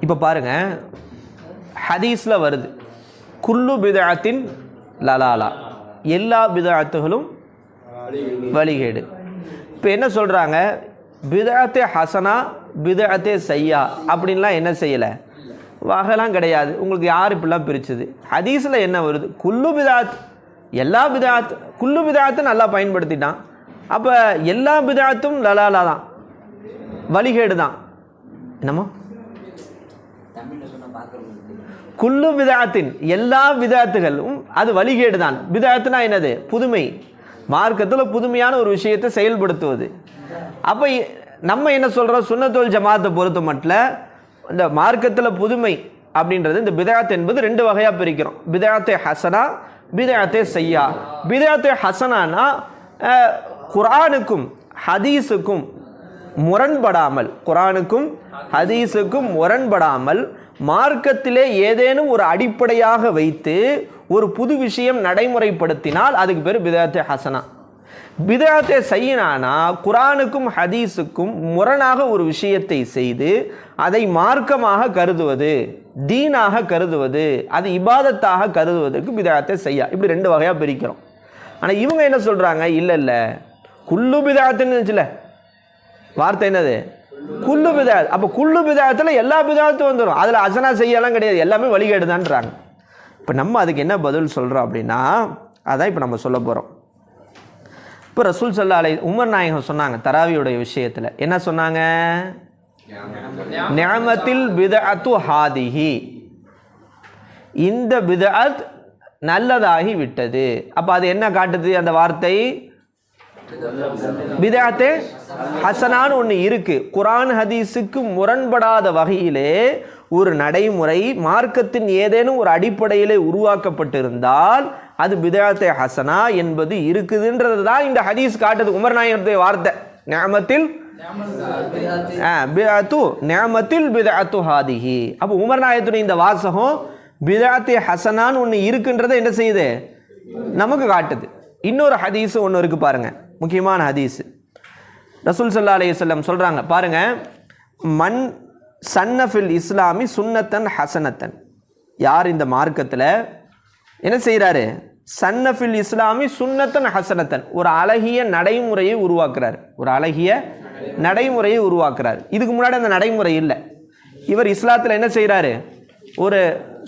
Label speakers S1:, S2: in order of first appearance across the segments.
S1: இப்போ பாருங்கள், ஹதீஸில் வருது குல்லு பிதஅத்தின் லலாலா, எல்லா பிதஅத்துகளும் வழிகேடு. இப்போ என்ன சொல்கிறாங்க, பிதஅத்தே ஹசனா பிதஅத்தே சய்யா அப்படின்லாம் என்ன செய்யலை, வகைலாம் கிடையாது. உங்களுக்கு யார் இப்படிலாம் பிரிச்சுது? ஹதீஸில் என்ன வருது, குல்லு பிதாத், எல்லா பிதாத், குல்லு பிதாத்து நல்லா பயன்படுத்திட்டான். அப்போ எல்லா பிதாத்தும் லலாலா தான், வழிகேடு தான். என்னமோ குல்லு பிதாத்தின், எல்லா பிதாத்துகளும் அது வழிகேடு தான். பிதாத்துனா என்னது, புதுமை, மார்க்கத்தில் புதுமையான ஒரு விஷயத்தை செயல்படுத்துவது. அப்போ நம்ம என்ன சொல்கிறோம், சுன்னத்துல் ஜமாத்தை பொறுத்த மட்டும் இந்த மார்க்கத்தில் புதுமை அப்படின்றது, இந்த பிதாத் என்பது ரெண்டு வகையாக பிரிக்கிறோம். பிதாத்தே ஹசனா பிதஅத்தே சய்யா. பிதஅத்தே ஹசனானா குர்ஆனுக்கும் ஹதீஸுக்கும் முரண்படாமல், குர்ஆனுக்கும் ஹதீஸுக்கும் முரண்படாமல் மார்க்கத்திலே ஏதேனும் ஒரு அடிப்படையாக வைத்து ஒரு புது விஷயம் நடைமுறைப்படுத்தினால் அதுக்கு பேர் பிதஅத்தே ஹசனா. பிதஅத்தே சய்யினானா குர்ஆனுக்கும் ஹதீஸுக்கும் முரணாக ஒரு விஷயத்தை செய்து அதை மார்க்கமாக கருதுவது, தீனாக கருதுவது, அது இபாதத்தாக கருதுவதற்கு பிதஅத்தே சய்யா. இப்படி ரெண்டு வகையாக பிரிக்கிறோம். ஆனால் இவங்க என்ன சொல்கிறாங்க, இல்லை இல்லை குல்லு பிதஅத்துன்னு இருந்துச்சுல, வார்த்தை என்னது, குல்லு பிதஅத். அப்போ குல்லு பிதஅத்தில் எல்லா பிதஅத்தும் வந்துடும், அதில் ஹசனா செய்யலாம் கிடையாது, எல்லாமே வழிகேடுதான்றாங்க. இப்போ நம்ம அதுக்கு என்ன பதில் சொல்கிறோம் அப்படின்னா, அதான் இப்போ நம்ம சொல்ல போகிறோம். இப்போ ரசூல் ஸல்லல்லாஹு அலைஹி உமர் நாயகம் சொன்னாங்க தராவியுடைய விஷயத்தில், என்ன சொன்னாங்க, நிஅமத்தில் பிதஅத்து ஹாதிஹி, இந்த பிதஅத் நல்லதாகி விட்டது. அப்போ அது என்ன காட்டுது, அந்த வார்த்தை பிதஅத்தே ஹசனான்னு ஒன்று இருக்கு. குர்ஆன் ஹதீஸுக்கு முரண்படாத வகையிலே ஒரு நடைமுறை மார்க்கத்தின் ஏதேனும் ஒரு அடிப்படையிலே உருவாக்கப்பட்டிருந்தால் அது பிதஅத்தே ஹசனா என்பது இருக்குதுன்றது தான் இந்த ஹதீஸ் காட்டுது. உமர் நாயகத்துடைய வார்த்தை நிஅமத்தில் பிதஅத்து, நிஅமத்தில் பிதஅத்து ஹாதிஹி. அப்போ உமர் நாயகத்துடைய இந்த வாசகம் பிதஅத்தே ஹசனான்னு ஒன்று இருக்குன்றதை என்ன செய்யுது, நமக்கு காட்டுது. இன்னொரு ஹதீஸ் ஒன்று இருக்கு பாருங்க, முக்கியமான ஹதீஸ். ரசூல் ஸல்லல்லாஹு அலைஹி வஸல்லம் சொல்றாங்க பாருங்க, மன் சன்னஃபில் இஸ்லாமி சுன்னத்தன் ஹசனத்தன், யார் இந்த மார்க்கத்தில் என்ன செய்கிறாரு, சன்னஃபில் இஸ்லாமி சுன்னத்தன் ஹசனத்தன், ஒரு அழகிய நடைமுறையை உருவாக்குறாரு, ஒரு அழகிய நடைமுறையை உருவாக்குறாரு. இதுக்கு முன்னாடி அந்த நடைமுறை இல்லை. இவர் இஸ்லாத்தில் என்ன செய்கிறாரு, ஒரு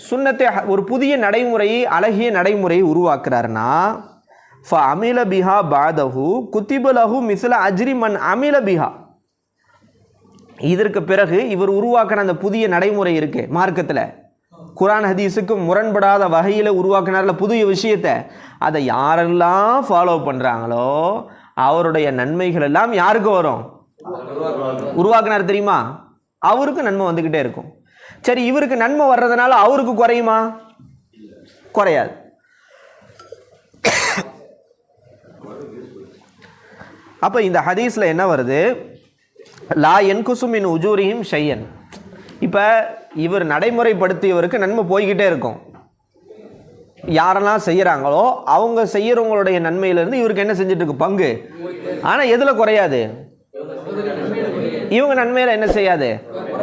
S1: சுன்னத்தை, ஒரு புதிய நடைமுறையை, அழகிய நடைமுறையை உருவாக்குறாருன்னா ஃபஅமில பிஹா பாதஹு குத்திப லஹு மிஸ்ல அஜ்ரி மன் அமில பிஹா. இதற்கு பிறகு இவர் உருவாக்கின அந்த புதிய நடைமுறை இருக்கு மார்க்கத்தில், குர்ஆன் ஹதீஸுக்கு முரண்படாத வகையில் உருவாக்கினார்ல புதிய விஷயத்தை, அதை யாரெல்லாம் ஃபாலோ பண்ணுறாங்களோ அவருடைய நன்மைகள் எல்லாம் யாருக்கு வரும், உருவாக்கினார் தெரியுமா, அவருக்கு நன்மை வந்துக்கிட்டே இருக்கும். சரி, இவருக்கு நன்மை வர்றதுனால அவருக்கு குறையுமா, குறையாது. அப்போ இந்த ஹதீஸில் என்ன வருது, லா என்குசு மின் உஜூரிஹிம் ஷையன். இப்போ இவர் நடைமுறைப்படுத்தியவருக்கு நன்மை போய்கிட்டே இருக்கும். யாரெல்லாம் செய்கிறாங்களோ அவங்க செய்கிறவங்களுடைய நன்மையிலேருந்து இவருக்கு என்ன செஞ்சுட்டு இருக்கு, பங்கு. ஆனால் எதில் குறையாது, இவங்க நன்மையில் என்ன செய்யாது,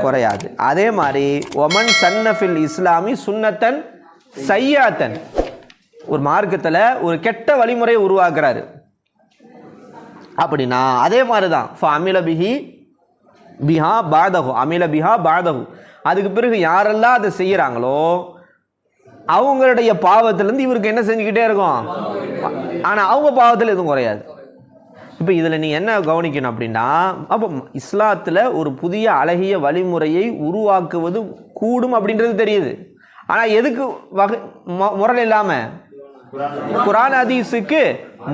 S1: குறையாது. அதே மாதிரி ஒமன் சன்னஃபில் இஸ்லாமி சுன்னத்தன் சய்யாத்தன், ஒரு மார்க்கத்தில் ஒரு கெட்ட வழிமுறையை உருவாக்குறாரு அப்படின்னா அதே மாதிரி தான் அமில பிஹி பிஹா பாதஹு, அமில பிஹா பாதஹு, அதுக்கு பிறகு யாரெல்லாம் அதை செய்கிறாங்களோ அவங்களுடைய பாவத்திலேருந்து இவருக்கு என்ன செஞ்சுக்கிட்டே இருக்கும், ஆனால் அவங்க பாவத்தில் எதுவும் குறையாது. இப்போ இதில் நீங்கள் என்ன கவனிக்கணும் அப்படின்னா, அப்போ இஸ்லாத்தில் ஒரு புதிய அழகிய வழிமுறையை உருவாக்குவது கூடும் அப்படின்றது தெரியுது. ஆனால் எதுக்கு முரண் இல்லாமல், குர்ஆன் ஹதீஸுக்கு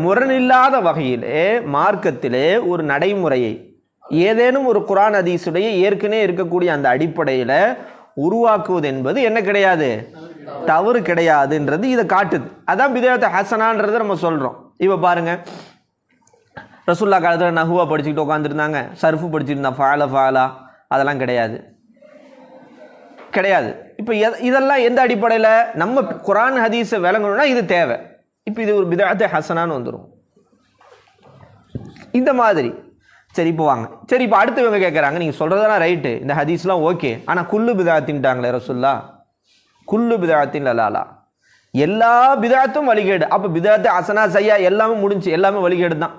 S1: முரண் இல்லாத வகையிலே மார்க்கத்திலே ஒரு நடைமுறையை ஏதேனும் ஒரு குர்ஆன் ஹதீஸுடைய ஏற்கனவே இருக்கக்கூடிய அந்த அடிப்படையில் உருவாக்குவது என்பது என்ன கிடையாது, தவறு கிடையாதுன்றது இதை காட்டுது. அதான் பிதஅத் ஹசனான்றதை நம்ம சொல்கிறோம். இப்போ பாருங்கள், ரசூல்லா காலத்தில் நஹுவா படிச்சுக்கிட்டு உட்காந்துருந்தாங்க, சர்ஃபு படிச்சுட்டு ஃபால ஃபாலா, அதெல்லாம் கிடையாது கிடையாது. இப்போ இதெல்லாம் எந்த அடிப்படையில், நம்ம குர்ஆன் ஹதீஸை விளங்கணும்னா இது தேவை. இப்போ இது ஒரு பிதஅத் ஹசனான்னு வந்துடும். இந்த மாதிரி சரி இப்போ வாங்க, சரி இப்போ அடுத்து இவங்க கேட்குறாங்க, நீங்கள் சொல்கிறதெல்லாம் ரைட்டு, இந்த ஹதீஸ்லாம் ஓகே, ஆனால் குல்லு பிதாத்தின்ட்டாங்களே ரசூல்லா, குல்லு பிதாத்தின் லலாலா, எல்லா பிதாத்தும் வழிகேடு. அப்போ பிதாத்து அசனா சையா எல்லாமே முடிஞ்சு, எல்லாமே வழிகேடு தான்.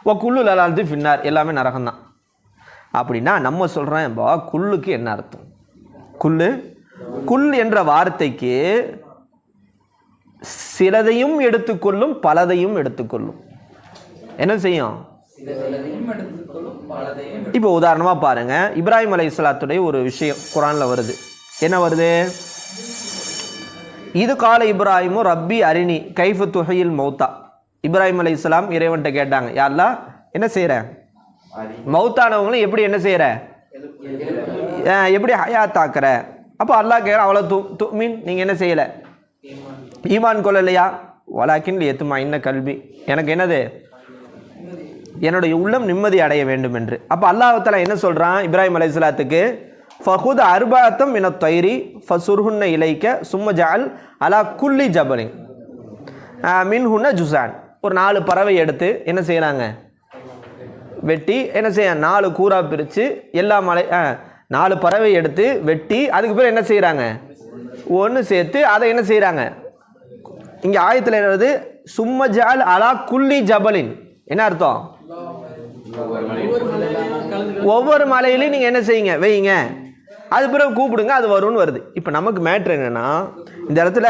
S1: ஓ குல்லு லலாலத்து ஃபின்னார், எல்லாமே நரகம்தான். அப்படின்னா நம்ம சொல்கிறேன் பா, குல்லுக்கு என்ன அர்த்தம்? குல்லு, குல் என்ற வார்த்தைக்கு சிலதையும் எடுத்துக்கொள்ளும், பலதையும் எடுத்துக்கொள்ளும். என்ன செய்யும்? இப்போ உதாரணமாக பாருங்க, இப்ராஹிம் அலைஹிஸ்ஸலாத்துடைய ஒரு விஷயம் குர்ஆன்ல வருது. என்ன வருது? இது கால இப்ராஹிமும் ரப்பி அரிணி கைஃப துஹையில் மௌத்தா. இப்ராஹிம் அலைஹிஸ்ஸலாம் இறைவன்கிட்ட கேட்டாங்க, யா அல்லாஹ் என்ன செய்கிற, மௌத்தானவங்களும் எப்படி என்ன செய்கிற, எப்படி ஹயாத்தாக்குற? அப்போ அல்லாஹ் கேட்குற, அவ்வளோ து மீன் நீங்கள் என்ன செய்யலை, ஈமான் கொள்ளலையா? வலாக்கின் எத்துமா இன்ன கல்வி, எனக்கு என்னது, என்னுடைய உள்ளம் நிம்மதி அடைய வேண்டும் என்று. அப்போ அல்லாஹ் தஆலா என்ன சொல்கிறான் இப்ராஹிம் அலைஹிஸ்ஸலாத்துக்கு, ஃபஹுத் அர்பாத்தம் மின தைரி ஃபசுர்ஹுன்ன இலைக்க சும்ம ஜஅல் அலா குல்லி ஜபலின் மின்ஹுன்ன ஜுஸான். ஒரு 4 பறவை எடுத்து என்ன செய்கிறாங்க, வெட்டி என்ன செய்ய, 4 கூறா பிரித்து எல்லா மலை 4 பறவை எடுத்து வெட்டி அதுக்கு பிறகு என்ன செய்கிறாங்க, ஒன்று சேர்த்து அதை என்ன செய்கிறாங்க, இங்கே ஆயத்தில் எழுது சும்ம ஜஅல் அலா குல்லி ஜபலின். என்ன அர்த்தம்? ஒவ்வொரு மலையிலையும் நீங்கள் என்ன செய்யுங்க, வைங்க, அது பிறகு கூப்பிடுங்க, அது வரும்னு வருது. இப்போ நமக்கு மேட்ரு என்னன்னா, இந்த இடத்துல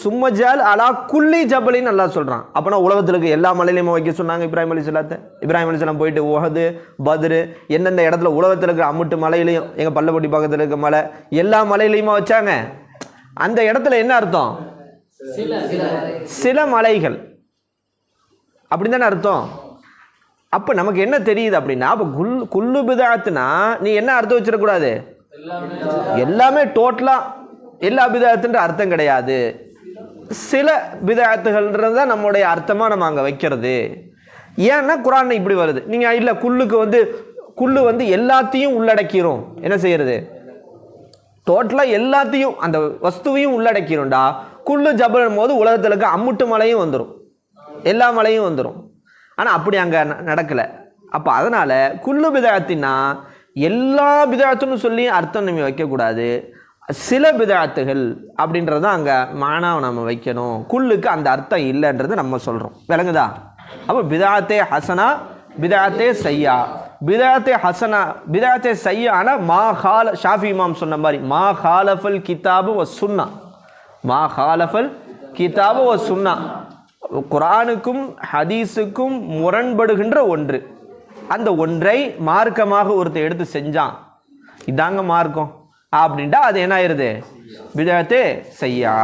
S1: சும்மஜால் அலா குல்லி ஜபலின்னு நல்லா சொல்கிறான். அப்போனா உலகத்தில் இருக்க எல்லா மலையிலையுமா வைக்க சொன்னாங்க இப்ராஹிம் அலைஹிஸ்ஸலாத்தை? இப்ராஹிம் அலைஹிஸ்ஸலாம் போயிட்டு உஹது, பத்ரு, எந்தெந்த இடத்துல உலகத்தில் இருக்கிற அம்முட்டு மலையிலையும், எங்கள் பள்ளப்பட்டி பக்கத்தில் இருக்க மலை, எல்லா மலையிலையுமா வச்சாங்க? அந்த இடத்துல என்ன அர்த்தம்? சில மலைகள், அப்படி தானே அர்த்தம். அப்போ நமக்கு என்ன தெரியுது அப்படின்னா, அப்போ குல்லு பிதாத்துனா நீ என்ன அர்த்தம் வச்சிடக்கூடாது, எல்லாமே டோட்டலாக எல்லா பிதாத்துன்ற அர்த்தம் கிடையாது. சில பிதாத்துகள்ன்றது தான் நம்முடைய அர்த்தமாக நம்ம அங்கே வைக்கிறது. ஏன்னா குர்ஆன் இப்படி வருது. நீங்கள் இல்லை குல்லுக்கு குல்லு எல்லாத்தையும் உள்ளடக்கிறோம், என்ன செய்யறது, டோட்டலாக எல்லாத்தையும் அந்த வஸ்துவையும் உள்ளடக்கிறோம்டா. குல்லு ஜபல் போது உலகத்தில் இருக்க அம்முட்டு மலையும் வந்துடும், எல்லா மலையும் வந்துடும். ஆனால் அப்படி அங்கே நடக்கலை. அப்போ அதனால் குல்லு பிதாத்தின்னா எல்லா பிதாத்துன்னு சொல்லி அர்த்தம் நம்ம வைக்கக்கூடாது, சில பிதாத்துகள் அப்படின்றது தான் அங்கே மானாவை நம்ம வைக்கணும். குல்லுக்கு அந்த அர்த்தம் இல்லைன்றது நம்ம சொல்கிறோம். விளங்குதா? அப்போ பிதாத்தே ஹசனா, பிதாத்தே சையா. பிதாத்தே ஹசனா, பிதாத்தே சையான மா ஹால, ஷாஃபி இமாம் சொன்ன மாதிரி மா ஹாலஃபல் கிதாபு வ சுன்னா, மா ஹாலஃபல் கிதாபு வ சுன்னா, குர்ஆனுக்கும் ஹதீஸுக்கும் முரண்படுகின்ற ஒன்று, அந்த ஒன்றை மார்க்கமாக ஒருத்தர் எடுத்து செஞ்சான், இதாங்க மார்க்கம் அப்படின்ட்டா அது என்ன ஆயிருது, பிதாத்தே சையா.